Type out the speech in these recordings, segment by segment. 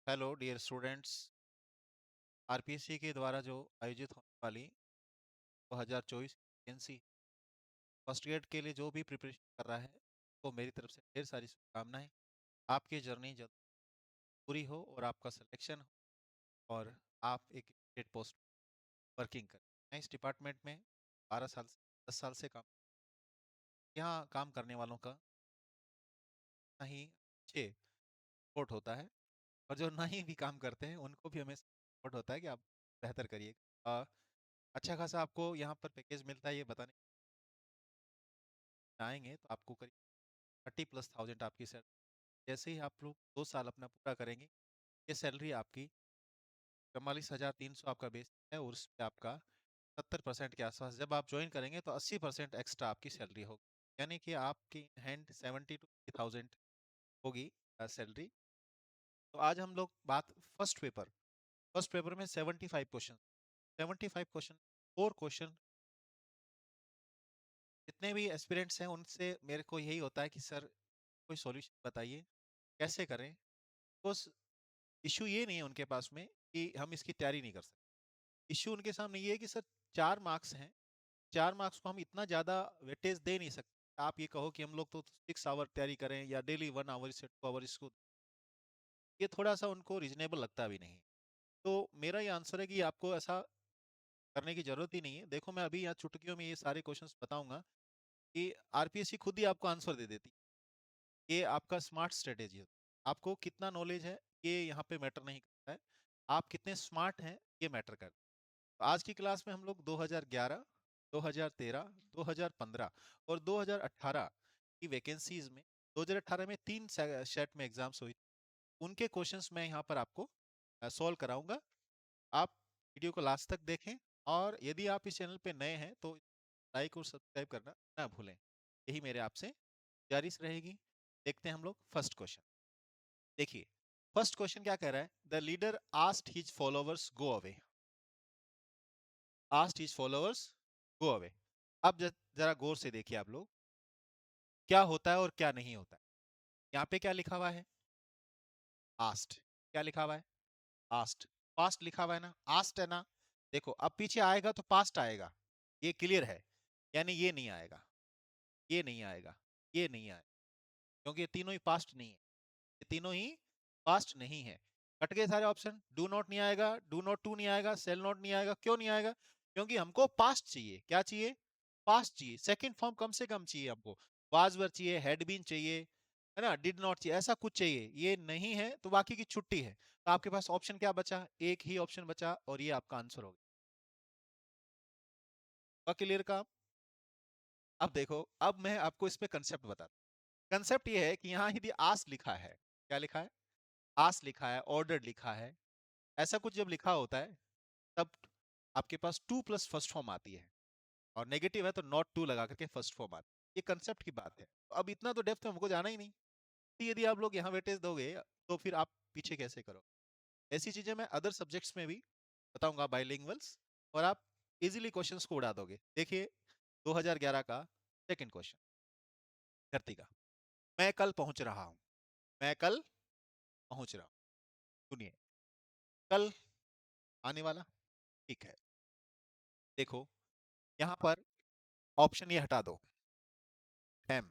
Hello dear students. RPSC के द्वारा जो आयोजित होने वाली 2024 वैकेंसी फर्स्ट ग्रेड के लिए जो भी प्रिपरेशन कर रहा है, तो मेरी तरफ से ढेर सारी शुभकामनाएं। आपकी जर्नी जल्द पूरी हो और आपका सिलेक्शन हो और आप एक ग्रेड पोस्ट वर्किंग करें। मैं इस डिपार्टमेंट में 12 साल से 10 साल से काम, यहाँ काम करने वालों का ना ही अच्छे सपोर्ट होता है, और जो नहीं भी काम करते हैं उनको भी हमें सपोर्ट होता है कि आप बेहतर करिए। अच्छा खासा आपको यहाँ पर पैकेज मिलता है, ये बताने आएंगे तो आपको करीब 30,000+ आपकी सैलरी। जैसे ही आप लोग 2 साल अपना पूरा करेंगे, ये सैलरी आपकी 44,300 आपका बेस है, और उस पे आपका 70% के आसपास जब आप ज्वाइन करेंगे तो 80% एक्स्ट्रा आपकी सैलरी होगी, यानी कि आपकी हैंड 70 to 80,000 होगी सैलरी। तो आज हम लोग बात फर्स्ट पेपर में 75 क्वेश्चन 4 क्वेश्चन। जितने भी एस्पिरेंट्स हैं उनसे मेरे को यही होता है कि सर कोई सॉल्यूशन बताइए, कैसे करें। बस इशू ये नहीं है उनके पास में कि हम इसकी तैयारी नहीं कर सकते। इशू उनके सामने ये है कि सर 4 मार्क्स हैं, 4 मार्क्स को हम इतना ज़्यादा वेटेज दे नहीं सकते। आप ये कहो कि हम लोग तो 6 आवर तैयारी करें या डेली 1 आवर से 2 आवर इसको, ये थोड़ा सा उनको रीजनेबल लगता भी नहीं। तो मेरा ये आंसर है कि आपको ऐसा करने की जरूरत ही नहीं है। देखो, मैं अभी यहाँ चुटकियों में ये सारे क्वेश्चंस बताऊंगा कि आरपीएससी खुद ही आपको आंसर दे देती है। ये आपका स्मार्ट स्ट्रेटेजी है। आपको कितना नॉलेज है ये यहाँ पे मैटर नहीं करता है, आप कितने स्मार्ट हैं ये मैटर करता है। तो आज की क्लास में हम लोग 2011, 2013, 2015 और 2018 की वैकेंसीज में, 2018 में 3 सेट में एग्जाम्स हुई, उनके क्वेश्चंस मैं यहाँ पर आपको सॉल्व कराऊंगा। आप वीडियो को लास्ट तक देखें, और यदि आप इस चैनल पे नए हैं तो लाइक और सब्सक्राइब करना ना भूलें। यही मेरे आपसे गुजारिश रहेगी। देखते हैं हम लोग फर्स्ट क्वेश्चन। देखिए, फर्स्ट क्वेश्चन क्या कह रहा है, the leader asked his followers go away. Asked his followers go away. अब जरा गौर से देखिए आप लोग, क्या होता है और क्या नहीं होता है। यहाँ पे क्या लिखा हुआ है, आस्क्ड। क्या लिखा हुआ है, आस्क्ड। पास्ट लिखा हुआ है ना, आस्क्ड है ना। देखो, अब पीछे आएगा तो पास्ट आएगा, ये क्लियर है। यानी ये नहीं आएगा, ये नहीं आएगा, ये नहीं आएगा, क्योंकि ये तीनों ही पास्ट नहीं है, ये तीनों ही पास्ट नहीं है। कट गए सारे ऑप्शन। डू नॉट नहीं आएगा, डू नॉट टू नहीं आएगा, सेल नॉट नहीं आएगा। क्यों नहीं आएगा? क्योंकि हमको पास्ट चाहिए। क्या चाहिए? पास्ट चाहिए। सेकंड फॉर्म कम से कम चाहिए हमको। वाज वर चाहिए, हैड बीन चाहिए, है ना, डिड नॉट चाहिए, ऐसा कुछ चाहिए। ये नहीं है तो बाकी की छुट्टी है। तो आपके पास ऑप्शन क्या बचा? एक ही ऑप्शन बचा, और ये आपका आंसर होगा। क्लियर का? अब देखो, अब मैं आपको इसमें कंसेप्ट बताता हूं। कंसेप्ट ये है कि यहाँ यदि आस लिखा है, क्या लिखा है, आस लिखा है, ऑर्डर लिखा है, ऐसा कुछ जब लिखा होता है, तब आपके पास टू प्लस फर्स्ट फॉर्म आती है, और नेगेटिव है तो नॉट टू लगा करके फर्स्ट फॉर्म आती है। ये कंसेप्ट की बात है। तो अब इतना तो डेप्थ में हमको जाना ही नहीं। तो यदि आप लोग यहाँ वेटेज दोगे तो फिर आप पीछे कैसे करो। ऐसी चीजें मैं अदर सब्जेक्ट्स में भी बताऊंगा, बाइलिंगुअल्स, और आप इजीली क्वेश्चंस को उड़ा दोगे। देखिए, 2011 का सेकंड क्वेश्चन, धरती का। मैं कल पहुंच रहा हूं, मैं कल पहुंच रहा हूं। सुनिए, कल आने वाला, ठीक है। देखो, यहाँ पर ऑप्शन ये हटा दो, एम,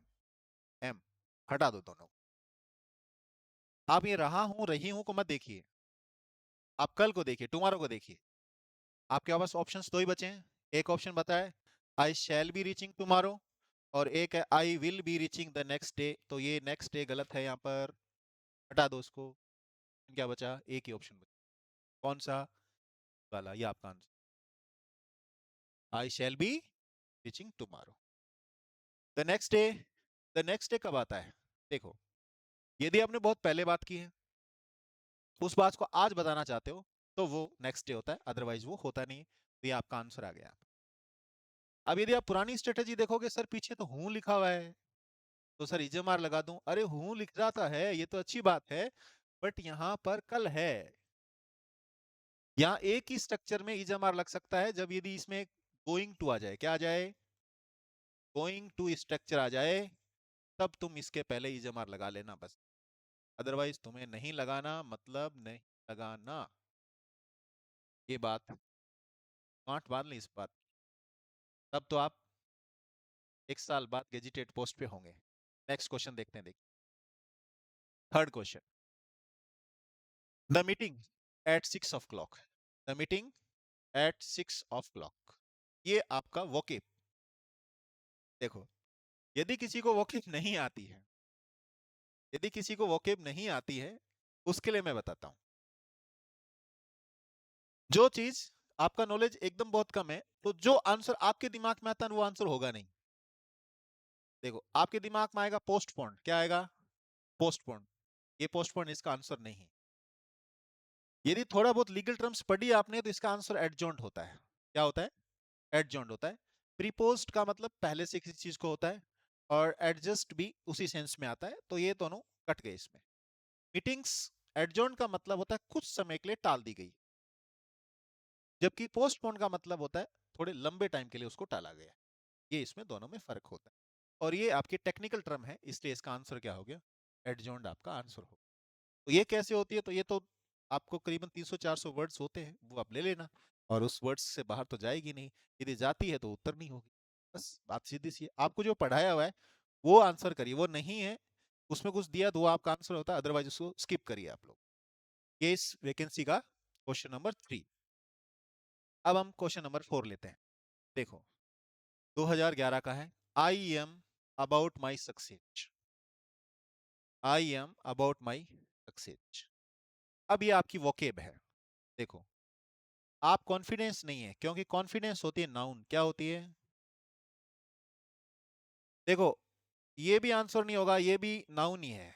एम हटा दो दोनों। आप ये रहा हूं रही हूं को मत देखिए, आप कल को देखिए, टुमारो को देखिए। आपके पास ऑप्शंस दो ही बचे हैं। एक ऑप्शन बताए आई शैल बी रीचिंग टुमारो, और एक है I will be reaching the next day. तो ये नेक्स्ट डे गलत है, यहाँ पर हटा दो उसको। क्या बचा? एक ही ऑप्शन बचा। कौन सा वाला? ये आपका answer, I shall be reaching tomorrow the next day. The next day कब आता है? देखो, यदि आपने बहुत पहले बात की है, उस बात को आज बताना चाहते हो, तो वो नेक्स्ट डे होता है, अदरवाइज वो होता नहीं है। तो ये आपका आंसर आ गया। अब यदि आप पुरानी स्ट्रेटेजी देखोगे, सर पीछे तो हूं लिखा हुआ है, तो सर इजमार लगा दूं। अरे हूं लिख जाता है, ये तो अच्छी बात है, बट यहां पर कल है। यहाँ एक ही स्ट्रक्चर में इजमार लग सकता है जब यदि इसमें गोइंग टू आ जाए। क्या आ जाए? गोइंग टू स्ट्रक्चर आ जाए, तब तुम इसके पहले इजमार लगा लेना बस। अदरवाइज तुम्हें नहीं लगाना मतलब नहीं लगाना। ये बात गांठ बांध ली इस बात। तब तो आप 1 साल बाद गेजिटेड पोस्ट पे होंगे। नेक्स्ट क्वेश्चन देखते हैं। देखिए third question. The meeting at 6 o'clock। The meeting at 6 o'clock। ये आपका वोकेब। देखो, यदि किसी को वोकेब नहीं आती है, यदि किसी को वोकेब नहीं आती है, उसके लिए मैं बताता हूं। जो चीज आपका नॉलेज एकदम बहुत कम है, तो जो आंसर आपके दिमाग में आता है वो आंसर होगा नहीं। देखो, आपके दिमाग में आएगा पोस्टपोन, क्या आएगा? पोस्टपोन। ये पोस्टपोन इसका आंसर नहीं है। यदि थोड़ा बहुत लीगल टर्म्स पढ़ी आपने तो इसका आंसर एडजॉन्ट होता है। क्या होता है? एडजॉन्ट होता है। प्रीपोस्ट का मतलब पहले से किसी चीज को होता है, और एडजस्ट भी उसी सेंस में आता है, तो ये दोनों कट गए इसमें। मीटिंग्स एडजॉन्ट का मतलब होता है कुछ समय के लिए टाल दी गई, जबकि पोस्टपोन का मतलब होता है थोड़े लंबे टाइम के लिए उसको टाला गया। ये इसमें दोनों में फर्क होता है, और ये आपकी टेक्निकल टर्म है, इसलिए इसका आंसर क्या हो गया? एडजॉन्ड आपका आंसर हो। तो ये कैसे होती है? तो ये तो आपको करीबन 300-400 वर्ड्स होते हैं, वो आप ले लेना, और उस वर्ड्स से बाहर तो जाएगी नहीं। यदि जाती है तो उत्तर नहीं होगी। बस बात सीधी सी है। आपको जो पढ़ाया हुआ है वो आंसर करिए, वो नहीं है उसमें कुछ दिया तो वो आपका आंसर होता है, अदरवाइज उसको स्किप करिए आप लोग। ये इस वैकेंसी का क्वेश्चन नंबर 3। अब हम क्वेश्चन नंबर 4 लेते हैं। देखो, 2011 का है। I am about my success. I am about my success. अब ये आपकी वोकेब है। देखो, आप कॉन्फिडेंस नहीं है, क्योंकि कॉन्फिडेंस होती है नाउन। क्या होती है? देखो, ये भी आंसर नहीं होगा, ये भी नाउन ही है।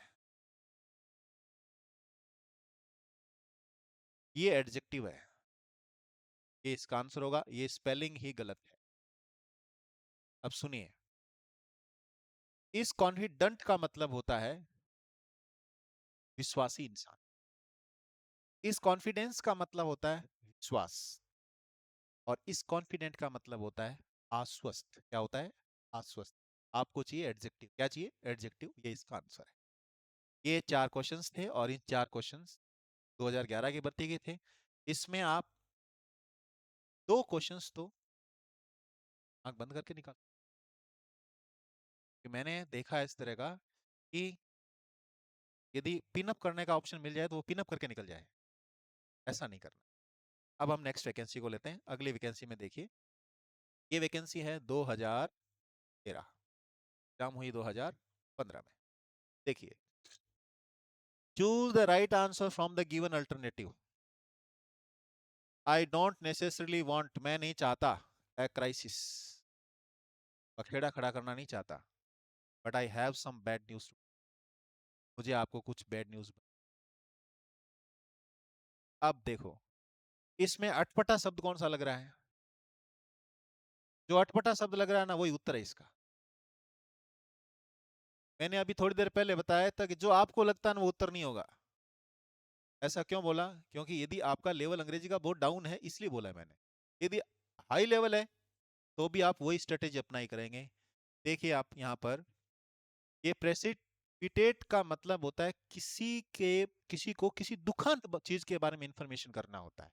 ये एडजेक्टिव है, ये इसका आंसर होगा। ये स्पेलिंग ही गलत है। अब सुनिए, इस कॉन्फिडेंट का मतलब होता है विश्वासी इंसान। इस कॉन्फिडेंस का मतलब होता है विश्वास, और इस कॉन्फिडेंट का मतलब होता है आश्वस्त। क्या होता है? आश्वस्त। आपको चाहिए एडजेक्टिव। क्या चाहिए? एडजेक्टिव। ये इसका आंसर है। ये 4 क्वेश्चंस थे, और इन 4 क्वेश्चंस 2011 की भर्ती के थे। इसमें आप 2 क्वेश्चंस तो आंख बंद करके निकाल। कि मैंने देखा है इस तरह का कि यदि पिनअप करने का ऑप्शन मिल जाए तो वो पिनअप करके निकल जाए। ऐसा नहीं करना। अब हम नेक्स्ट वैकेंसी को लेते हैं। अगली वैकेंसी में देखिए, ये वैकेंसी है 2013, एग्जाम हुई 2015 में। देखिए, choose the right answer from the given alternative. I don't necessarily want, मैं नहीं चाहता, ए क्राइसिस, बखेड़ा खड़ा करना नहीं चाहता, but I have some bad news, मुझे आपको कुछ बैड न्यूज। अब देखो, इसमें अटपटा शब्द कौन सा लग रहा है? जो अटपटा शब्द लग रहा है ना, वही उत्तर है इसका। मैंने अभी थोड़ी देर पहले बताया था कि जो आपको लगता है ना वो उत्तर नहीं होगा। ऐसा क्यों बोला? क्योंकि यदि आपका लेवल अंग्रेजी का बहुत डाउन है, इसलिए बोला मैंने। यदि हाई लेवल है तो भी आप वही स्ट्रेटेजी अप्लाई करेंगे। देखिए आप यहाँ पर, ये प्रेसिपिटेट का मतलब होता है किसी को किसी दुखद चीज के बारे में इंफॉर्मेशन करना होता है,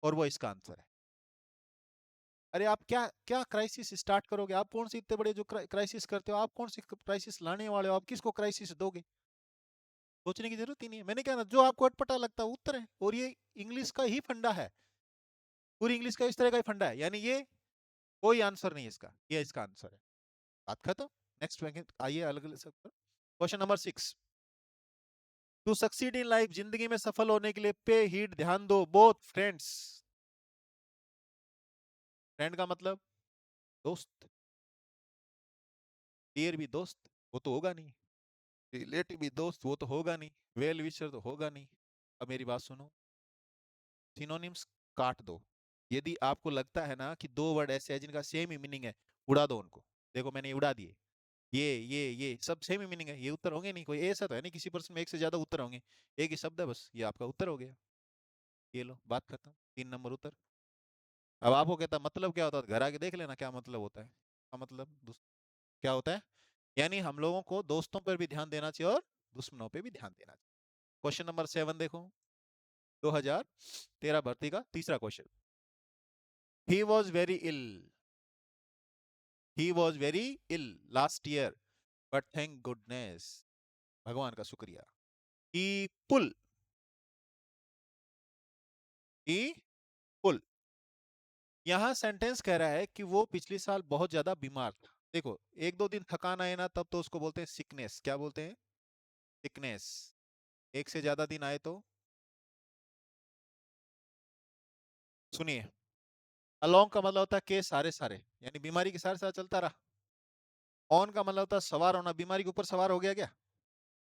और वो इसका आंसर है। अरे आप क्या क्या क्राइसिस स्टार्ट करोगे? आप कौन से इतने बड़े जो क्राइसिस करते हो? आप कौन सी क्राइसिस लाने वाले हो? आप किसको क्राइसिस दोगे? सोचने की जरूरत ही नहीं है। मैंने क्या ना, जो आपको अटपटा लगता है वो उत्तर है, और ये इंग्लिश का ही फंडा है। पूरी इंग्लिश का इस तरह का ही फंडा है, यानी ये कोई आंसर नहीं है इसका, ये इसका आंसर है। बात खत्म। नेक्स्ट आइए अलग अलग question number 6। To succeed in life, जिंदगी में सफल होने के लिए पे हीड, ध्यान दो, बोथ फ्रेंड्स। फ्रेंड का मतलब दोस्त। डियर भी दोस्त, वो तो होगा नहीं। रिलेटिव भी दोस्त, वो तो होगा नहीं। वेल विशर तो होगा नहीं। अब मेरी बात सुनो, सिनोनिम्स काट दो। यदि आपको लगता है ना कि 2 वर्ड ऐसे हैं जिनका सेम ही मीनिंग है, उड़ा दो उनको। देखो मैंने उड़ा दिए। ये सब सेम ही मीनिंग है, ये उत्तर होंगे नहीं। कोई ऐसा तो है नहीं किसी प्रश्न में एक से ज्यादा उत्तर होंगे। एक ही शब्द है बस, ये आपका उत्तर हो गया। ये लो, बात खत्म। 3 नंबर उत्तर। अब आपको कहता मतलब क्या होता है, घर आके देख लेना क्या मतलब होता है। का मतलब क्या होता है? यानी हम लोगों को दोस्तों पर भी ध्यान देना चाहिए और दुश्मनों पे भी ध्यान देना चाहिए। क्वेश्चन नंबर 7 देखो, 2013 भर्ती का तीसरा question. He was very ill, he was very ill last year but thank goodness, भगवान का शुक्रिया। ही पुल, ही पुल, यहां सेंटेंस कह रहा है कि वो पिछले साल बहुत ज्यादा बीमार था। देखो, एक दो दिन थकान आए ना तब तो उसको बोलते हैं सिकनेस। क्या बोलते हैं? सिकनेस। एक से ज्यादा दिन आए तो, सुनिए, अलोंग का मतलब होता है के सारे सारे, यानी बीमारी के साथ साथ चलता रहा। ऑन का मतलब होता है सवार होना, बीमारी के ऊपर सवार हो गया क्या?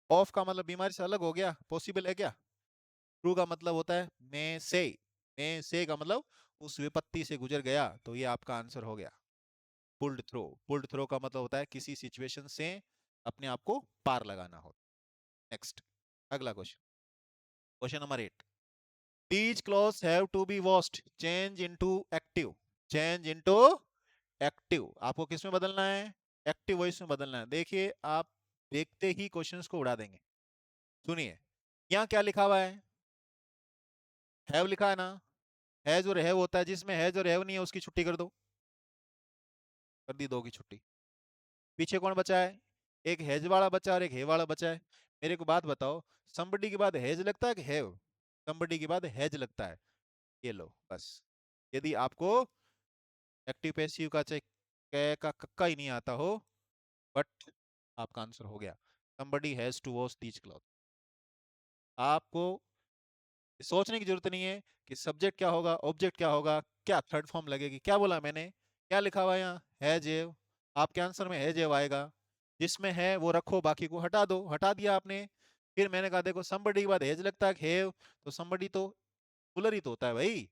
ऑफ का मतलब बीमारी से अलग हो गया, पॉसिबल है क्या? ट्रू का मतलब होता है मैं से का मतलब उस विपत्ति से गुजर गया, तो ये आपका आंसर हो गया। पुल्ड थ्रो, पुल्ड थ्रो का मतलब होता है किसी सिचुएशन से अपने आप को पार लगाना हो। नेक्स्ट, अगला question, question number 8। These clothes have to be washed, change into active, change into active. आपको किस में बदलना है? एक्टिव वॉइस में बदलना है। देखिए, आप देखते ही क्वेश्चंस को उड़ा देंगे। सुनिए, यहाँ क्या लिखा हुआ है? हैव लिखा है ना? हैज और हैव होता है, जिसमें हैज और हैव नहीं है उसकी छुट्टी कर दो। कर दी दो की छुट्टी। पीछे कौन बचा है? एक हैज वाला बचा और एक हैव वाला बचा है। मेरे को बात बताओ, somebody के बाद हैज लगता है कि हैव? somebody के बाद हैज लगता है। ये लो बस। यदि आपको एक्टिव पैसिव का चाहे कै का कक्का ही नहीं आता हो, बट आपका आंसर हो गया। somebody has to wash these clothes। आपको सोचने की जरूरत नहीं है कि सब्जेक्ट क्या होगा, ऑब्जेक्ट क्या होगा, क्या थर्ड फॉर्म लगेगी। क्या बोला मैंने? क्या लिखा हुआ है यहाँ? हैज एव। आपके आंसर में हैज एव आएगा। जिसमें है वो रखो, बाकी को हटा दो। हटा दिया आपने। फिर मैंने कहा देखो, somebody के बाद हैज लगता है हैव, तो somebody तो पुलर ही तो होता है भाई,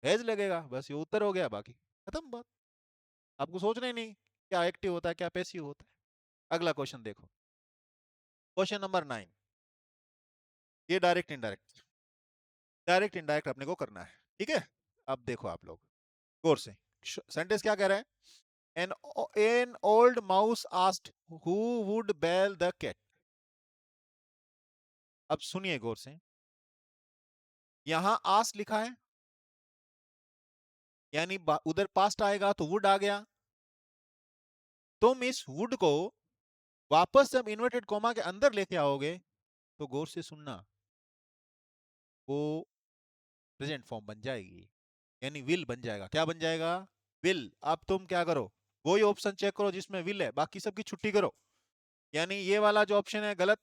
हैज लगेगा। बस ये उत्तर हो गया, बाकी खत्म बात। आपको सोचना ही नहीं क्या एक्टिव होता है क्या पैसिव होता है। अगला क्वेश्चन देखो, क्वेश्चन नंबर 9। ये डायरेक्ट इनडायरेक्ट, डायरेक्ट इनडायरेक्ट अपने को करना है, ठीक है? अब देखो आप लोग गौर से, सेंटेंस क्या कह रहा है? an old mouse asked who would bail the cat। अब सुनिए गौर से, यहां आस्ट लिखा है, यानी उधर पास्ट आएगा तो वुड आ गया। तुम इस वुड को वापस जब इन्वर्टेड कॉमा के अंदर लेके आओगे तो गौर से सुनना, वो प्रेजेंट फॉर्म बन जाएगी, यानी विल बन जाएगा। क्या बन जाएगा? विल। अब तुम क्या करो, वही ऑप्शन चेक करो जिसमें विल है, बाकी सबकी छुट्टी करो। यानी ये वाला जो ऑप्शन है गलत,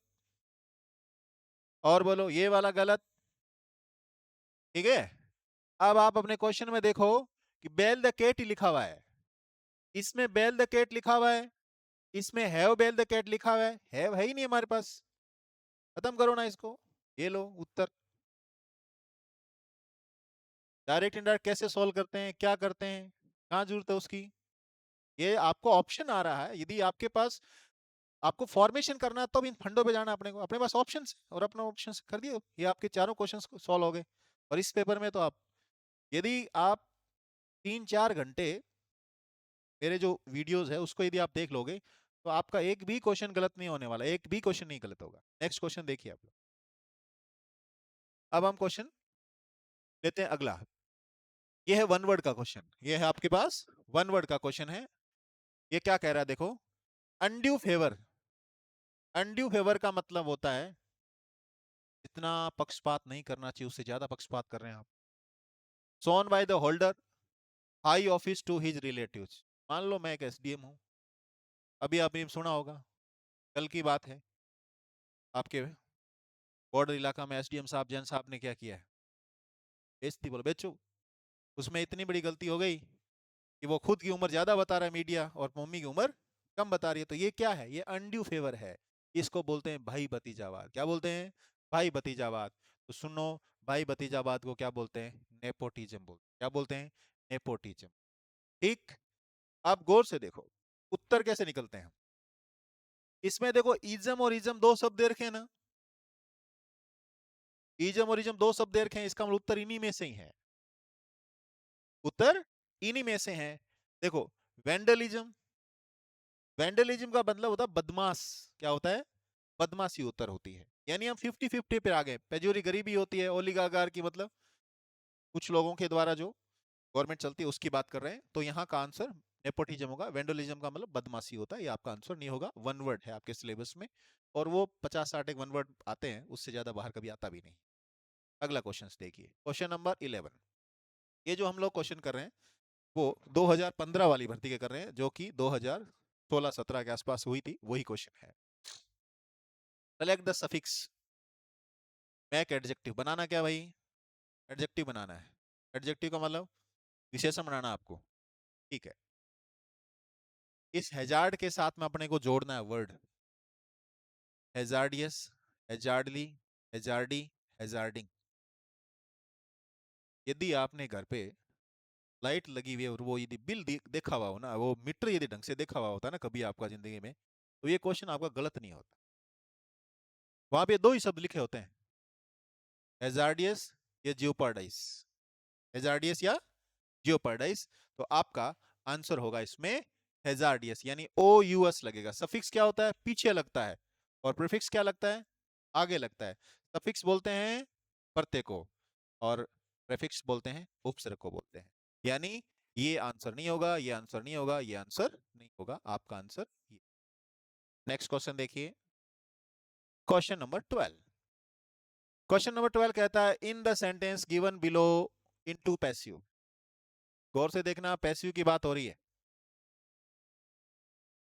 और बोलो ये वाला गलत, ठीक है? अब आप अपने क्वेश्चन में देखो कि बेल द केट ही लिखा हुआ है, इसमें बेल द केट लिखा हुआ है, इसमें हैव बेल द केट लिखा हुआ है। हैव है ही नहीं हमारे पास। खत्म करो ना इसको। ये लो उत्तर। डायरेक्ट इनडायरेक्ट कैसे सॉल्व करते हैं, क्या करते हैं, कहाँ जरूरत है उसकी? ये आपको ऑप्शन आ रहा है, यदि आपके पास, आपको फॉर्मेशन करना है तो इन फंडों पे जाना, अपने को अपने पास ऑप्शन और अपना ऑप्शन कर दिए, ये आपके चारों क्वेश्चंस सॉल्व हो गए। और इस पेपर में तो आप, यदि आप 3-4 घंटे मेरे जो वीडियोस है उसको यदि आप देख लोगे तो आपका एक भी क्वेश्चन गलत नहीं होने वाला, एक भी क्वेश्चन नहीं गलत होगा। नेक्स्ट क्वेश्चन देखिए आप लोग। अब हम क्वेश्चन लेते हैं अगला। ये है वन वर्ड का क्वेश्चन, ये है आपके पास वन वर्ड का क्वेश्चन है। ये क्या कह रहा है देखो, अनड्यू फेवर। अनड्यू फेवर का मतलब होता है जितना पक्षपात नहीं करना चाहिए उससे ज्यादा पक्षपात कर रहे हैं आप। Son by the holder high office to his relatives. मान लो मैं एक एसडीएम हूं, अभी आपने सुना होगा, कल की बात है, आपके बॉर्डर इलाका में एसडीएम साहब, जैन साहब ने क्या किया है? बेइज्जती, बोलो बेचो। उसमें इतनी बड़ी गलती हो गई कि वो खुद की उम्र ज्यादा बता रहा है मीडिया, और मम्मी की उम्र कम बता रही है। तो ये क्या है? ये अनड्यू फेवर है। इसको बोलते हैं भाई भतीजावाद। क्या बोलते हैं? भाई भतीजावाद। तो सुनो, भाई भतीजावाद को क्या बोलते हैं? नेपोटिज्म बोलते हैं। क्या बोलते हैं? नेपोटिज्म। ठीक। अब गौर से देखो उत्तर कैसे निकलते हैं। इसमें देखो, इज्म और इज्म दो शब्द दे रखे हैं ना, इज्म और इज्म दो शब्द दे रखे हैं, इसका मतलब उत्तर इन्हीं में से ही है। उत्तर इन्हीं में से है। देखो, वेंडलिज्म, वेंडलिज्म का मतलब होता है बदमाश। क्या होता है? बदमाशी उत्तर होती है। यानी हम 50-50 पे आ गए। पेजोरी गरीबी होती है, ओलिगागार की मतलब कुछ लोगों के द्वारा जो गवर्नमेंट चलती है उसकी बात कर रहे हैं। तो यहाँ का आंसर नेपोटिज्म होगा। वेंडोलिज्म का मतलब बदमाशी होता है, ये आपका आंसर नहीं होगा। वन वर्ड है आपके सिलेबस में, और वो 50-60 एक वन वर्ड आते हैं, उससे ज्यादा बाहर कभी आता भी नहीं। अगला क्वेश्चन देखिए, क्वेश्चन नंबर 11। ये जो हम लोग क्वेश्चन कर रहे हैं वो 2015 वाली भर्ती के कर रहे हैं, जो कि 2016-17 के आसपास हुई थी, वही क्वेश्चन है। Select the suffix make adjective. बनाना क्या भाई? एडजेक्टिव बनाना है। एडजेक्टिव का मतलब विशेषण बनाना आपको, ठीक है। इस हैजार्ड के साथ में अपने को जोड़ना है वर्ड। हैजार्डियस, हैजार्डली, हैजार्डी, हैजार्डिंग। यदि आपने घर पे लाइट लगी हुई है और वो यदि बिल देखा हुआ हो ना, वो मीटर यदि ढंग से देखा हुआ होता है ना कभी आपका जिंदगी में, तो ये क्वेश्चन आपका गलत नहीं होता। वहां पे दो ही शब्द लिखे होते हैं, हैजार्डियस या जियोपार्डाइस। हैजार्डियस या जियोपार्डाइस। तो आपका आंसर होगा इसमें हैजार्डियस, यानी ओ यू एस लगेगा। सफिक्स क्या होता है? पीछे लगता है। और प्रीफिक्स क्या लगता है? आगे लगता है। सफिक्स बोलते हैं प्रत्यय को, और प्रीफिक्स बोलते हैं उपसर्ग को बोलते हैं। यानी ये आंसर नहीं होगा, ये आंसर नहीं होगा, ये आंसर नहीं होगा, आपका आंसर ये। नेक्स्ट क्वेश्चन देखिए, क्वेश्चन नंबर 12। क्वेश्चन नंबर 12 कहता है in the sentence given below into passive. गौर से देखना, पैसिव की बात हो रही है।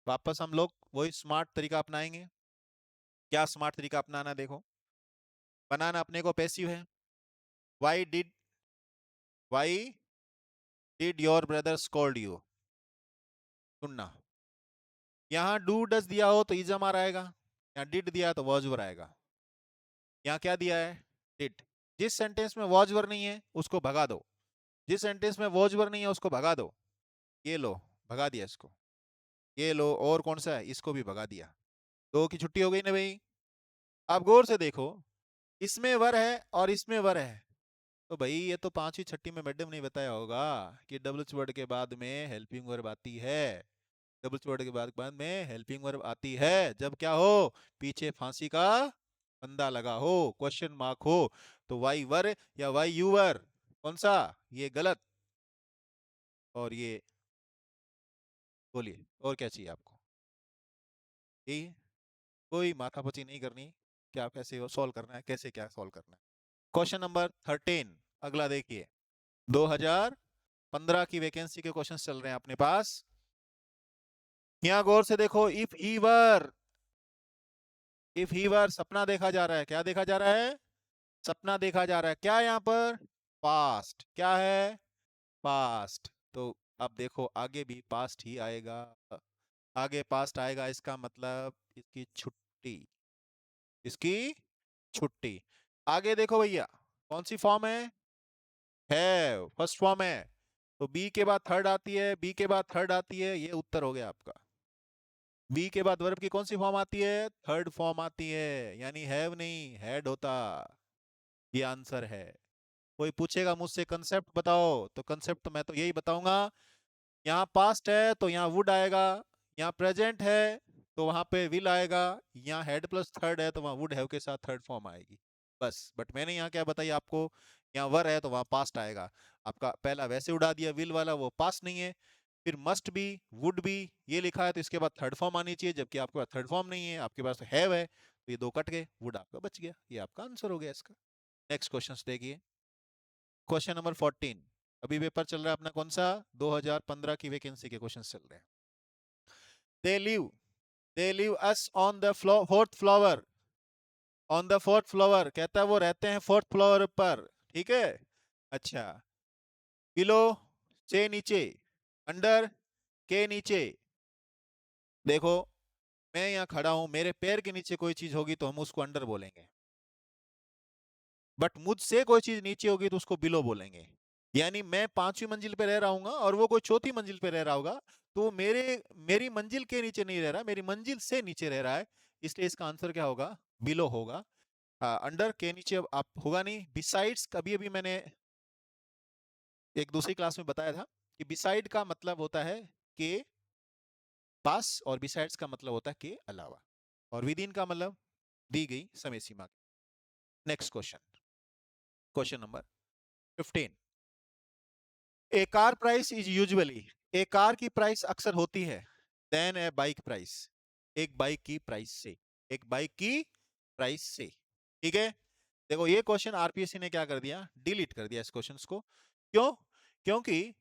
वापस हम लोग वही स्मार्ट तरीका अपनाएंगे। क्या स्मार्ट तरीका अपनाना? देखो, बनाना अपने को पैसिव है। Why did your brother scold you. सुनना, यहाँ डू डस दिया हो तो इजम आ रहेगा, यहाँ डिड दिया तो वॉजवर आएगा। यहाँ क्या दिया है? डिड। जिस सेंटेंस में वॉजवर नहीं है उसको भगा दो, जिस सेंटेंस में वॉजवर नहीं है उसको भगा दो। ये लो, भगा दिया इसको। ये लो, और कौन सा है? इसको भी भगा दिया। दो की छुट्टी हो गई ना भाई। आप गौर से देखो, इसमें वर है और इसमें वर है, तो भाई ये तो पांचवी छठी में मैडम ने बताया होगा कि डब्ल्यूच वर्ड के बाद में हेल्पिंग वर्ब आती है। डब्ल्यूच वर्ड के बाद में हेल्पिंग वर्ब आती है जब क्या हो? पीछे फांसी का फंदा लगा हो, क्वेश्चन मार्क हो। तो वाई वर या वाई यू वर, कौन सा? ये गलत। और ये, बोलिए और क्या चाहिए आपको? यही है। कोई माथापच्ची नहीं करनी, क्या कैसे सॉल्व करना है, कैसे क्या सॉल्व करना है। क्वेश्चन नंबर 13, अगला देखिए। 2015 की वैकेंसी के क्वेश्चन चल रहे हैं अपने पास। यहां गौर से देखो, इफ ही वर सपना देखा जा रहा है। क्या देखा जा रहा है? सपना देखा जा रहा है। क्या यहाँ पर? पास्ट। क्या है? पास्ट। तो अब देखो आगे भी पास्ट ही आएगा। आगे पास्ट आएगा, इसका मतलब इसकी छुट्टी, इसकी छुट्टी। आगे देखो भैया, कौन सी फॉर्म है? फर्स्ट फॉर्म है। तो बी के बाद थर्ड आती है, बी के बाद थर्ड आती है, ये उत्तर हो गया आपका। बी के बाद वर्ब की कौन सी फॉर्म आती है? थर्ड फॉर्म आती है, यानी हैव नहीं, हैड होता। ये आंसर है। कोई पूछेगा मुझसे कंसेप्ट बताओ, तो कंसेप्ट तो मैं तो यही बताऊंगा। यहाँ पास्ट है तो यहाँ वुड आएगा, यहाँ प्रेजेंट है तो वहां पे विल आएगा, यहाँ हेड प्लस थर्ड है तो वहां वुड हैव के साथ थर्ड फॉर्म आएगी, बस। बट मैंने यहाँ क्या बताया आपको? यहाँ वर है तो वहां पास्ट आएगा। आपका पहला वैसे उड़ा दिया विल वाला, वो पास्ट नहीं है। फिर मस्ट बी, वुड बी, ये लिखा है तो इसके बाद थर्ड फॉर्म आनी चाहिए, जबकि आपके पास थर्ड फॉर्म नहीं है, आपके पास हैव है, तो ये दो कट गए, वुड आपका बच गया। ये आपका आंसर हो गया इसका। नेक्स्ट क्वेश्चन देखिए, क्वेश्चन नंबर 14। अभी पेपर चल रहा है अपना कौन सा? 2015 की वैकेंसी के क्वेश्चन चल रहे हैं। They live they live us on the fourth floor. On the fourth floor कहता है वो रहते हैं फोर्थ फ्लोर पर, ठीक है। अच्छा, बिलो से नीचे, अंडर के नीचे। देखो, मैं यहाँ खड़ा हूं, मेरे पैर के नीचे कोई चीज होगी तो हम उसको अंडर बोलेंगे, बट मुझसे कोई चीज नीचे होगी तो उसको बिलो बोलेंगे। यानी मैं पांचवी मंजिल पे रह रहा हूँ और वो कोई चौथी मंजिल पे रह रहा होगा, तो मेरी मंजिल के नीचे नहीं रह रहा, मेरी मंजिल से नीचे रह रहा है, इसलिए इसका आंसर क्या होगा? बिलो होगा। अंडर के नीचे अब आप होगा नहीं। बिसाइड्स, कभी अभी मैंने एक दूसरी क्लास में बताया था कि बिसाइड का मतलब होता है के पास, और बिसाइड्स का मतलब होता है के अलावा, और विद इन का मतलब दी गई समय सीमा। Next question, question number 15। A car price is usually, a car की प्राइस अक्सर होती है देन ए बाइक प्राइस, एक बाइक की प्राइस से, एक बाइक की प्राइस से। ठीक है, देखो ये क्वेश्चन आरपीएससी ने क्या कर दिया, डिलीट कर दिया इस क्वेश्चन को। क्यों? क्योंकि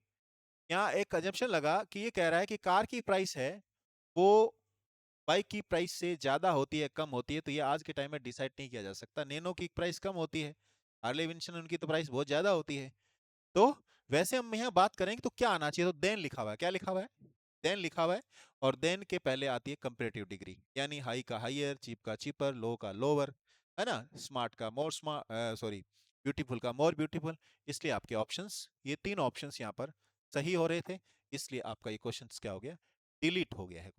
यहाँ एक अजम्पशन लगा कि ये कह रहा है कि कार की प्राइस है वो बाइक की प्राइस से ज्यादा होती है कम होती है, तो ये आज के टाइम में डिसाइड नहीं किया जा सकता। नैनो की प्राइस कम होती है, हार्ले डेविडसन उनकी तो प्राइस बहुत ज्यादा होती है। तो वैसे हम यहाँ बात करेंगे तो क्या आना चाहिए, तो देन लिखा हुआ है, क्या लिखा हुआ है, देन लिखा हुआ है। और देन के पहले आती है कंपैरेटिव डिग्री, यानी हाई का हायर, चीप का चीपर, लो का लोअर, है ना, स्मार्ट का मोर स्मार्ट, सॉरी ब्यूटीफुल का मोर ब्यूटीफुल। इसलिए आपके ऑप्शंस, ये तीन ऑप्शंस यहाँ पर सही हो रहे थे, इसलिए आपका ये क्वेश्चन क्या हो गया, डिलीट हो गया है।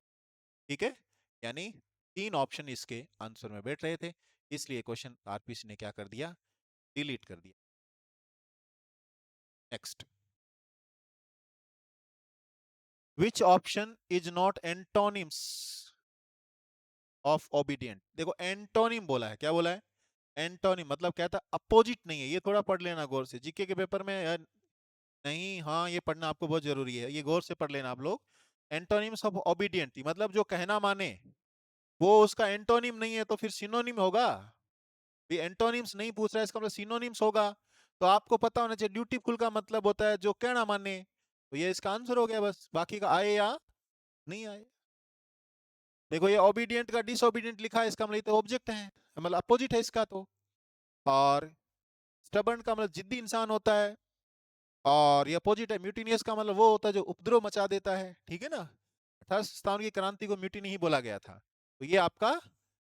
ठीक है, यानी तीन ऑप्शन इसके आंसर में बैठ रहे थे, इसलिए क्वेश्चन आरपीसी ने क्या कर दिया, डिलीट कर दिया। Next, which option is not antonyms of obedient. देखो एंटोनिम बोला है, क्या बोला है, एंटोनिम मतलब क्या था, अपोजिट नहीं है। ये थोड़ा पढ़ लेना गौर से, जीके के पेपर में यार, नहीं, हाँ ये पढ़ना आपको बहुत जरूरी है, ये गौर से पढ़ लेना आप लोग। एंटोनिम्स ऑफ ओबीडियंट मतलब जो कहना माने, वो उसका एंटोनिम नहीं है तो फिर सिनोनिम होगा। ये एंटोनिम्स नहीं पूछ रहा है, इसका मतलब सिनोनिम्स होगा। तो आपको पता होना चाहिए, ड्यूटीफुल का मतलब होता है जो कहना माने, तो ये इसका आंसर हो गया, बस बाकी का आए या नहीं आए। देखो ये ओबीडियंट का डिसोबीडियंट लिखा है, इसका मतलब तो ऑब्जेक्ट है, मतलब अपोजिट है इसका तो। और स्टबर्न का मतलब जिद्दी इंसान होता है, और ये अपोजिट है। म्यूटिनियस का मतलब वो होता है जो उपद्रव मचा देता है, ठीक है ना। 1857 की क्रांति को म्यूटिनी ही बोला गया था। तो ये आपका,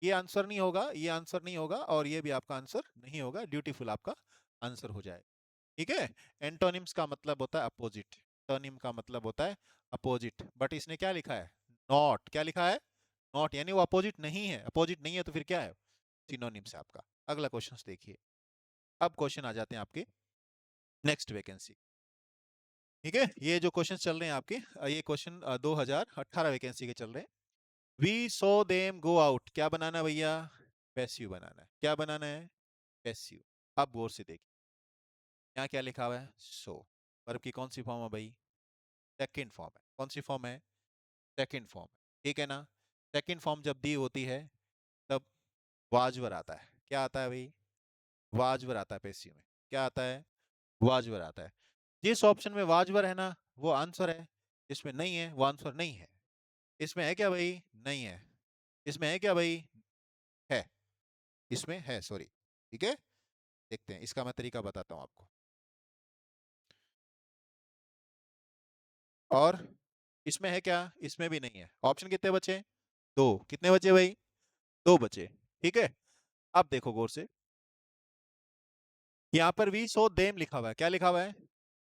ये आंसर नहीं होगा, ये आंसर नहीं होगा, और ये भी आपका आंसर नहीं होगा, ड्यूटीफुल आपका आंसर हो जाए। ठीक है, एंटोनिम्स का मतलब होता है अपोजिट, एंटोनिम का मतलब होता है अपोजिट, बट इसने क्या लिखा है, नॉट, क्या लिखा है, नॉट, यानी वो अपोजिट नहीं है। अपोजिट नहीं है तो फिर क्या है, सिनोनिम्स है आपका। अगला क्वेश्चन देखिए, अब क्वेश्चन आ जाते हैं आपके नेक्स्ट वैकेंसी। ठीक है, ये जो क्वेश्चन चल रहे हैं आपके, ये क्वेश्चन 2018 वैकेंसी के चल रहे हैं। We saw them go out, क्या बनाना है भैया, पैसिव बनाना है। क्या बनाना है, पैसिव। अब गौर से देखिए, यहाँ क्या लिखा हुआ है, सो वर्ब की कौन सी फॉर्म है भाई, सेकंड फॉर्म है। कौन सी फॉर्म है, सेकंड फॉर्म। ठीक है ना, सेकंड फॉर्म जब दी होती है तब वाजवर आता है। क्या आता है भाई, वाजवर आता है पैसिव में। क्या आता है, वाजवर आता है। जिस ऑप्शन में वाजवर है ना वो आंसर है, इसमें नहीं है वो आंसर नहीं है। इसमें है क्या भाई, नहीं है। इसमें है क्या भाई, है। इसमें है, सॉरी। ठीक है, देखते हैं इसका मैं तरीका बताता हूं आपको। और इसमें है क्या, इसमें भी नहीं है। ऑप्शन कितने बचे, दो। कितने बचे भाई, दो बचे। ठीक है, अब देखो गौर से, यहाँ पर वी सो देम लिखा हुआ है। क्या लिखा हुआ है,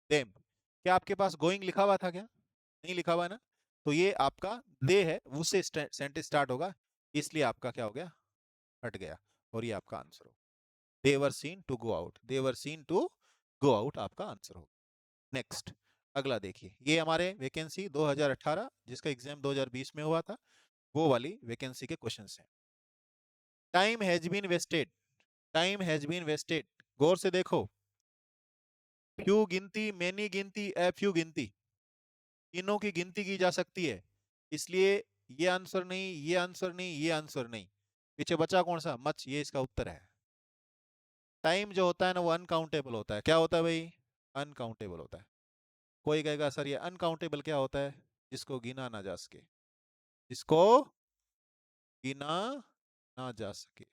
देम। क्या आपके पास गोइंग लिखा हुआ था क्या, नहीं लिखा हुआ है ना। तो ये आपका दे है, उससे सेंटेंस स्टार्ट होगा, इसलिए आपका क्या हो गया, हट गया, और ये आपका आंसर हो। They were seen to go out, they were seen to go out आपका आंसर हो। नेक्स्ट, अगला देखिए, ये हमारे वैकेंसी 2018 जिसका एग्जाम 2020 में हुआ था, वो वाली वैकेंसी के क्वेश्चंस हैं। Time has been wasted, time has been wasted, गौर से देखो। फ्यू गिनती, मैनी गिनती, ए फ्यू गिनती, तीनों की गिनती की जा सकती है, इसलिए ये आंसर नहीं, ये आंसर नहीं, ये आंसर नहीं। पीछे बचा कौन सा, मच, ये इसका उत्तर है। टाइम जो होता है ना वो अनकाउंटेबल होता है। क्या होता है भाई, अनकाउंटेबल होता है। कोई कहेगा सर ये अनकाउंटेबल क्या होता है, जिसको गिना ना जा सके, जिसको गिना ना जा सके,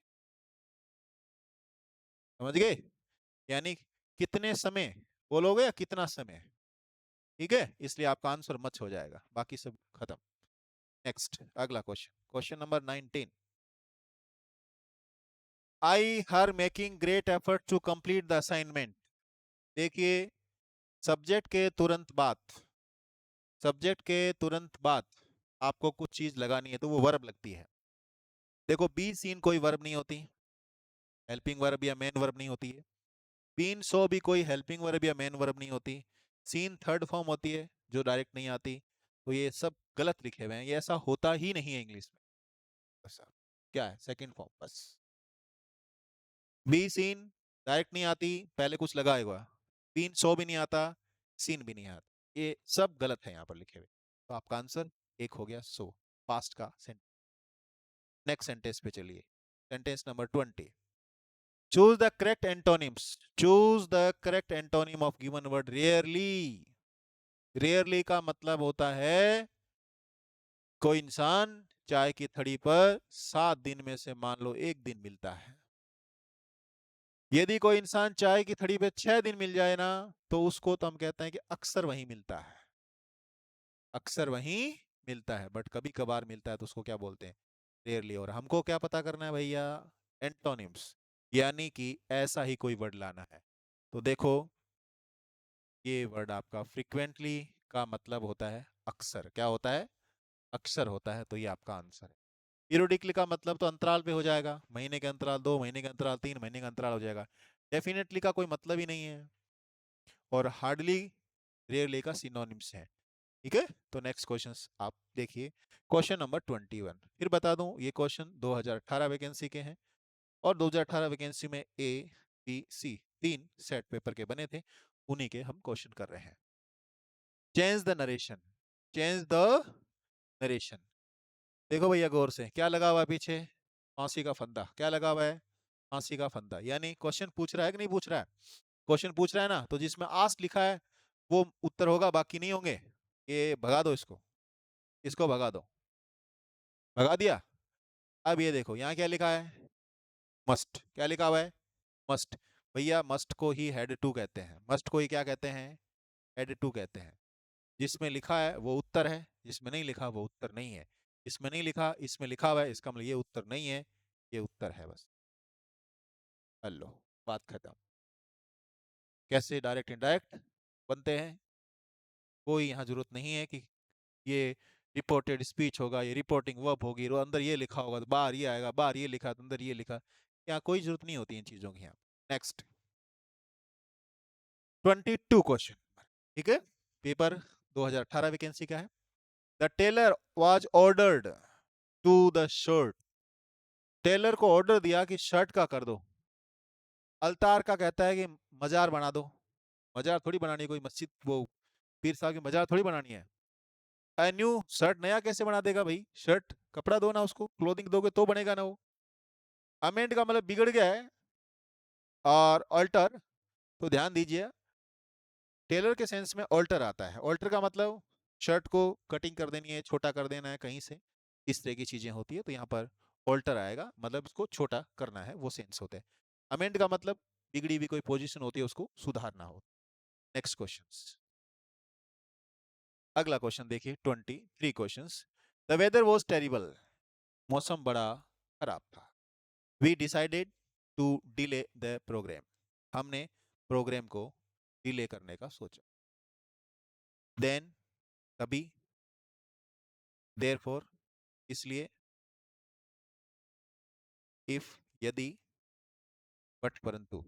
समझ गए, यानी कितने समय बोलोगे या कितना समय। ठीक है, इसलिए आपका आंसर मच हो जाएगा, बाकी सब खत्म। नेक्स्ट, अगला question, question number 19। I her making great effort to complete the assignment. देखिए, सब्जेक्ट के तुरंत बाद, सब्जेक्ट के तुरंत बाद आपको कुछ चीज लगानी है, तो वो वर्ब लगती है। देखो बी सीन कोई वर्ब नहीं होती, हेल्पिंग वर्ब या मेन वर्ब नहीं होती है। बीन सो भी कोई हेल्पिंग वर्ब या मेन वर्ब नहीं होती। सीन थर्ड फॉर्म होती है जो डायरेक्ट नहीं आती। तो ये सब गलत लिखे हुए हैं, ये ऐसा होता ही नहीं है इंग्लिश में ऐसा। क्या है, सेकंड फॉर्म बस। बी सीन डायरेक्ट नहीं आती, पहले कुछ लगाएगा। बीन सो भी नहीं आता, सीन भी नहीं आता, ये सब गलत है यहाँ पर लिखे हुए। तो आपका आंसर एक हो गया सो, पास्ट का सेंटेंस। नेक्स्ट सेंटेंस पे चलिए, sentence number 20। Choose the correct antonyms, choose the correct antonym of given word rarely. Rarely का मतलब होता है कोई इंसान चाय की थड़ी पर 7 दिन में से मान लो 1 दिन मिलता है। यदि कोई इंसान चाय की थड़ी पे 6 दिन मिल जाए ना, तो उसको तो हम कहते हैं कि अक्सर वहीं मिलता है, अक्सर वहीं मिलता है। बट कभी कभार मिलता है तो उसको क्या बोलते हैं, रेयरली। और हमको क्या पता करना है भैया, एंटोनिम्स, यानी कि ऐसा ही कोई वर्ड लाना है। तो देखो, ये वर्ड आपका फ्रीक्वेंटली का मतलब होता है अक्सर, क्या होता है, अक्सर होता है। तो ये आपका आंसर है। पीरियोडिकली का मतलब तो अंतराल पे हो जाएगा, महीने के अंतराल, 2 महीने के अंतराल, 3 महीने का अंतराल हो जाएगा। डेफिनेटली का कोई मतलब ही नहीं है, और हार्डली, रेयरली का सिनोनिम्स है। ठीक है, तो नेक्स्ट क्वेश्चन आप देखिए, क्वेश्चन नंबर 21। फिर बता दूं, ये क्वेश्चन 2018 वैकेंसी के हैं, और 2018 वैकेंसी में A B C 3 set paper के बने थे, उन्हीं के हम क्वेश्चन कर रहे हैं। Change the narration, change the narration. देखो भैया गौर से, क्या लगा हुआ है पीछे, फांसी का फंदा, क्या लगा हुआ है, फांसी का फंदा। यानी क्वेश्चन पूछ रहा है कि नहीं पूछ रहा है, क्वेश्चन पूछ रहा है ना, तो जिसमें आस्ट लिखा है वो उत्तर होगा, बाकी नहीं होंगे। ये भगा दो इसको, इसको भगा दो, भगा दिया। अब ये देखो यहाँ क्या लिखा है, मस्ट, क्या लिखा हुआ है, मस्ट। भैया मस्ट को ही हेड टू कहते हैं, मस्ट को ही क्या कहते हैं, हेड टू कहते हैं। जिसमें लिखा है वो उत्तर है, जिसमें नहीं लिखा वो उत्तर नहीं है। इसमें नहीं लिखा, इसमें लिखा हुआ है, इसका मतलब ये उत्तर नहीं है, ये उत्तर है बस। हेलो, बात खत्म। कैसे डायरेक्ट इनडायरेक्ट बनते हैं, कोई यहाँ जरूरत नहीं है कि ये रिपोर्टेड स्पीच होगा, ये रिपोर्टिंग वर्ब होगी, और अंदर ये लिखा होगा तो बाहर ये आएगा, बाहर ये लिखा तो अंदर ये लिखा। यहाँ कोई जरूरत नहीं होती इन चीजों की। यहाँ नेक्स्ट 22 क्वेश्चन, ठीक है, पेपर 2018 वैकेंसी का है। The tailor was ordered to the shirt, tailor को ऑर्डर दिया कि शर्ट का कर दो। अल्तार का कहता है कि मजार बना दो। मजार थोड़ी बनानी है, कोई मस्जिद वो पीर साहब की मजार थोड़ी बनानी है। न्यू शर्ट नया कैसे बना देगा भाई, शर्ट कपड़ा दो ना, उसको क्लोथिंग दोगे तो बनेगा ना वो। अमेंड का मतलब बिगड़ गया है, और ऑल्टर, तो ध्यान दीजिए, टेलर के सेंस में ऑल्टर आता है। ऑल्टर का मतलब शर्ट को कटिंग कर देनी है, छोटा कर देना है कहीं से, इस तरह की चीजें होती है। तो यहाँ पर ऑल्टर आएगा, मतलब उसको छोटा करना है, वो सेंस होता है। अमेंड का मतलब बिगड़ी हुई कोई पोजीशन होती है, उसको सुधारना हो। नेक्स्ट क्वेश्चन, अगला क्वेश्चन देखिए, 23 question. The weather was terrible, मौसम बड़ा खराब था। We decided to delay the programme, हमने प्रोग्राम को डिले करने का सोचा। देन, तभी, देयरफॉर, इसलिए, इफ, यदि, बट, परंतु।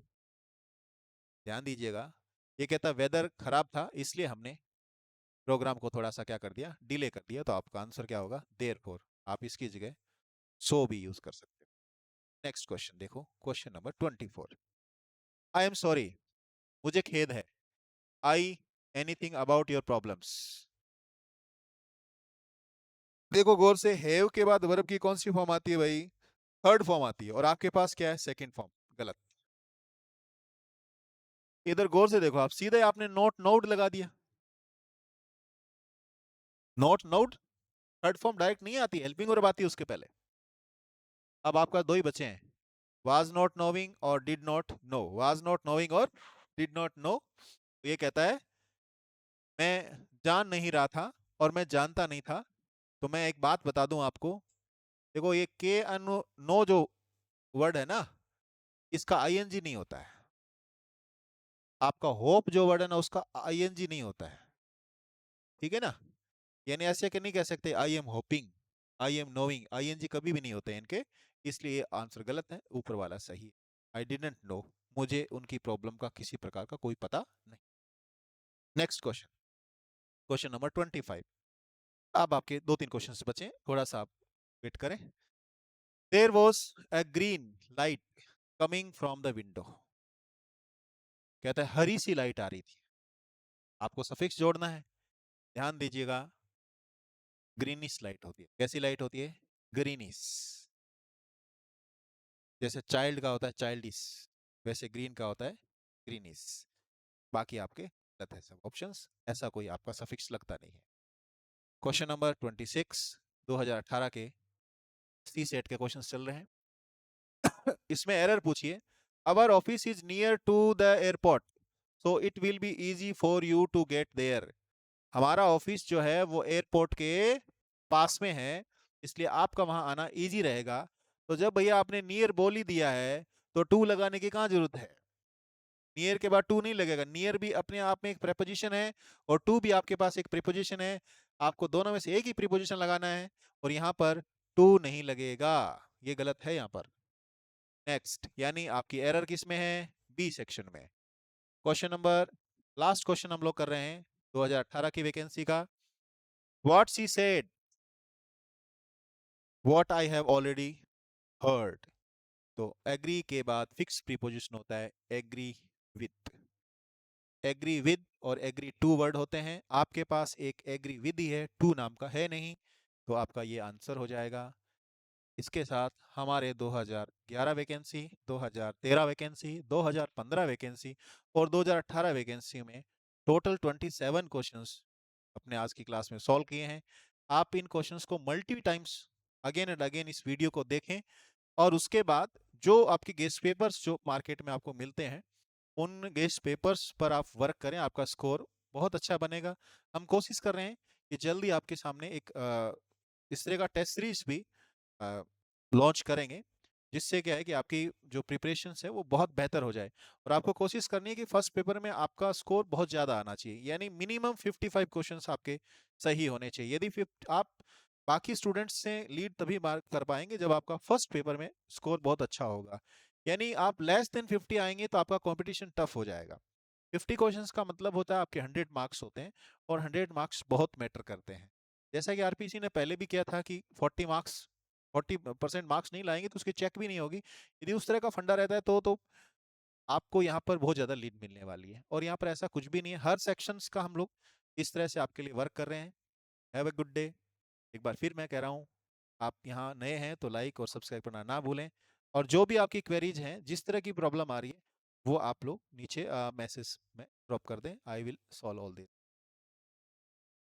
ध्यान दीजिएगा, ये कहता वेदर खराब था इसलिए हमने प्रोग्राम को थोड़ा सा क्या कर दिया, डिले कर दिया। तो आपका आंसर क्या होगा, देयरफॉर। आप इसकी जगह सो भी यूज कर सकते हो। नेक्स्ट क्वेश्चन देखो, question number 24। I am sorry, मुझे खेद है। आई एनीथिंग अबाउट योर प्रॉब्लम्स। देखो गौर से, हैव के बाद वर्ब की कौन सी फॉर्म आती है भाई, थर्ड फॉर्म आती है, और आपके पास क्या है, सेकंड फॉर्म। गलत। इधर गौर से देखो, आप सीधे आपने नोट नोट लगा दिया, note note, third form direct नहीं आती, हेल्पिंग वर्ब आती है उसके पहले। अब आपका दो ही बचे हैं, वाज नॉट नोइंग और did not know. Was not knowing और डिड नॉट नो, ये कहता है मैं जान नहीं रहा था और मैं जानता नहीं था। तो मैं एक बात बता दूं आपको, देखो ये के अनु नो जो वर्ड है ना, इसका आईएनजी नहीं होता है। आपका होप जो वर्ड है ना, उसका आईएनजी नहीं होता है। ठीक है ना, यानी ऐसे कि नहीं कह सकते I am hoping, I am knowing, ING कभी भी नहीं होते हैं इनके। इसलिए आंसर गलत है, ऊपर वाला सही है। आई डिडंट नो, मुझे उनकी प्रॉब्लम का किसी प्रकार का कोई पता नहीं। Next question, question number 25। अब आपके 2-3 क्वेश्चन बचे, थोड़ा सा आप वेट करें। There was a green light coming from the window. कहता है हरी सी लाइट आ रही थी। आपको सफिक्स जोड़ना है, ध्यान दीजिएगा। ग्रीनिश लाइट होती है। कैसी लाइट होती है? ग्रीनिश। जैसे चाइल्ड का होता है चाइल्डिश, वैसे ग्रीन का होता है ग्रीनिश। बाकी आपके गलत है सब ऑप्शंस, ऐसा कोई आपका सफिक्स लगता नहीं है। क्वेश्चन नंबर 26, 2018 के सी सेट के क्वेश्चन चल रहे हैं। इसमें एरर पूछिए, our office is near to the airport so it will be easy for you to get there. हमारा ऑफिस जो है वो एयरपोर्ट के पास में है, इसलिए आपका वहां आना इजी रहेगा। तो जब भैया आपने नियर बोल ही दिया है तो टू लगाने की कहाँ जरूरत है? नियर के बाद टू नहीं लगेगा। नियर भी अपने आप में एक प्रीपोजिशन है और टू भी आपके पास एक प्रीपोजिशन है। आपको दोनों में से एक ही प्रीपोजिशन लगाना है और यहाँ पर टू नहीं लगेगा, ये गलत है यहाँ पर। नेक्स्ट, यानी आपकी एरर किस में है? बी सेक्शन में। क्वेश्चन नंबर, लास्ट क्वेश्चन हम लोग कर रहे हैं 2018 की वैकेंसी का। What she said, what I have already heard. तो एग्री के बाद फिक्स प्रीपोजिशन होता है एग्री विथ। एग्री विद और एग्री टू वर्ड होते हैं, आपके पास एक एग्री विद ही है, टू नाम का है नहीं, तो आपका ये आंसर हो जाएगा। इसके साथ हमारे 2011 वैकेंसी, 2013 वैकेंसी, 2015 वैकेंसी और 2018 वैकेंसी में टोटल 27 क्वेश्चंस अपने आज की क्लास में सॉल्व किए हैं। आप इन क्वेश्चंस को multi times again and again इस वीडियो को देखें और उसके बाद जो आपके गेस्ट पेपर्स जो मार्केट में आपको मिलते हैं उन गेस्ट पेपर्स पर आप वर्क करें, आपका स्कोर बहुत अच्छा बनेगा। हम कोशिश कर रहे हैं कि जल्दी आपके सामने एक इस तरह का टेस्ट सीरीज भी लॉन्च करेंगे, जिससे क्या है कि आपकी जो प्रिपरेशंस है वो बहुत बेहतर हो जाए। और आपको कोशिश करनी है कि फर्स्ट पेपर में आपका स्कोर बहुत ज़्यादा आना चाहिए, यानी मिनिमम 55 क्वेश्चंस आपके सही होने चाहिए। यदि आप बाकी स्टूडेंट्स से लीड तभी मार्क कर पाएंगे जब आपका फर्स्ट पेपर में स्कोर बहुत अच्छा होगा। यानी आप लेस देन 50 आएंगे तो आपका कंपटीशन टफ हो जाएगा। 50 क्वेश्चंस का मतलब होता है आपके 100 मार्क्स होते हैं और 100 मार्क्स बहुत मैटर करते हैं। जैसा कि आरपीसी ने पहले भी किया था कि 40% मार्क्स नहीं लाएंगे तो उसकी चेक भी नहीं होगी। यदि उस तरह का फंडा रहता है तो आपको यहाँ पर बहुत ज़्यादा लीड मिलने वाली है, और यहाँ पर ऐसा कुछ भी नहीं है। हर सेक्शंस का हम लोग इस तरह से आपके लिए वर्क कर रहे हैं। Have a good day. एक बार फिर मैं कह रहा हूँ, आप यहाँ नए हैं तो लाइक और सब्सक्राइब करना ना भूलें, और जो भी आपकी क्वेरीज हैं, जिस तरह की प्रॉब्लम आ रही है वो आप लोग नीचे मैसेज में ड्रॉप कर दें। I will solve all this.